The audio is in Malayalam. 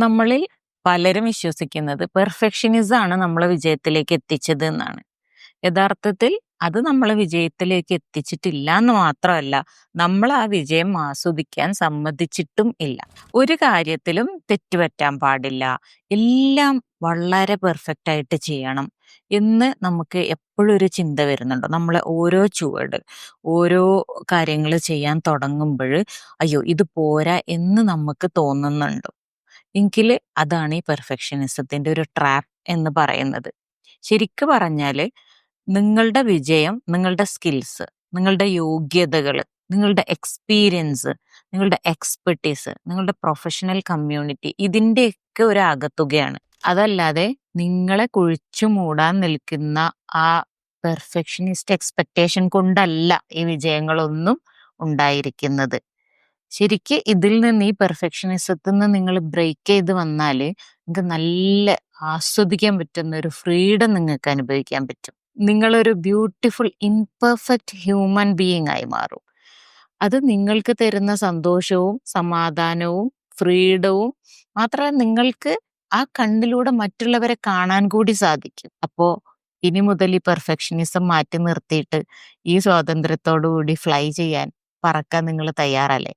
നമ്മളിൽ പലരും വിശ്വസിക്കുന്നത് പെർഫെക്ഷനിസം ആണ് നമ്മളെ വിജയത്തിലേക്ക് എത്തിച്ചത് എന്നാണ്. യഥാർത്ഥത്തിൽ അത് നമ്മളെ വിജയത്തിലേക്ക് എത്തിച്ചിട്ടില്ല എന്ന് മാത്രമല്ല, നമ്മൾ ആ വിജയം ആസ്വദിക്കാൻ സമ്മതിച്ചിട്ടും ഇല്ല. ഒരു കാര്യത്തിലും തെറ്റുപറ്റാൻ പാടില്ല, എല്ലാം വളരെ പെർഫെക്റ്റ് ആയിട്ട് ചെയ്യണം എന്ന് നമുക്ക് എപ്പോഴും ഒരു ചിന്ത വരുന്നുണ്ട്. നമ്മളെ ഓരോ ചുവട്, ഓരോ കാര്യങ്ങൾ ചെയ്യാൻ തുടങ്ങുമ്പോൾ അയ്യോ ഇത് പോരാ എന്ന് നമുക്ക് തോന്നുന്നുണ്ട്. എങ്കില് അതാണ് ഈ പെർഫെക്ഷനിസത്തിന്റെ ഒരു ട്രാപ്പ് എന്ന് പറയുന്നത്. ശരിക്ക് പറഞ്ഞാല് നിങ്ങളുടെ വിജയം, നിങ്ങളുടെ സ്കിൽസ്, നിങ്ങളുടെ യോഗ്യതകള്, നിങ്ങളുടെ എക്സ്പീരിയൻസ്, നിങ്ങളുടെ എക്സ്പെർട്ടീസ്, നിങ്ങളുടെ പ്രൊഫഷണൽ കമ്മ്യൂണിറ്റി ഇതിന്റെയൊക്കെ ഒരു ആകത്തുകയാണ്. അതല്ലാതെ നിങ്ങളെ കുഴിച്ചു മൂടാൻ നിൽക്കുന്ന ആ പെർഫെക്ഷനിസ്റ്റ് എക്സ്പെക്ടേഷൻ കൊണ്ടല്ല ഈ വിജയങ്ങളൊന്നും ഉണ്ടായിരിക്കുന്നത്. ശരിക്ക് ഇതിൽ നിന്ന്, ഈ പെർഫെക്ഷനിസത്തിൽ നിന്ന് നിങ്ങൾ ബ്രേക്ക് ചെയ്ത് വന്നാല് നിങ്ങൾക്ക് നല്ല ആസ്വദിക്കാൻ പറ്റുന്ന ഒരു ഫ്രീഡം നിങ്ങൾക്ക് അനുഭവിക്കാൻ പറ്റും. നിങ്ങളൊരു ബ്യൂട്ടിഫുൾ ഇംപെർഫെക്റ്റ് ഹ്യൂമൻ ബീയിങ് ആയി മാറും. അത് നിങ്ങൾക്ക് തരുന്ന സന്തോഷവും സമാധാനവും ഫ്രീഡവും മാത്രമല്ല, നിങ്ങൾക്ക് ആ കണ്ണിലൂടെ മറ്റുള്ളവരെ കാണാൻ കൂടി സാധിക്കും. അപ്പോ ഇനി മുതൽ ഈ പെർഫെക്ഷനിസം മാറ്റി നിർത്തിയിട്ട് ഈ സ്വാതന്ത്ര്യത്തോടു കൂടി ഫ്ലൈ ചെയ്യാൻ, പറക്കാൻ നിങ്ങൾ തയ്യാറല്ലേ?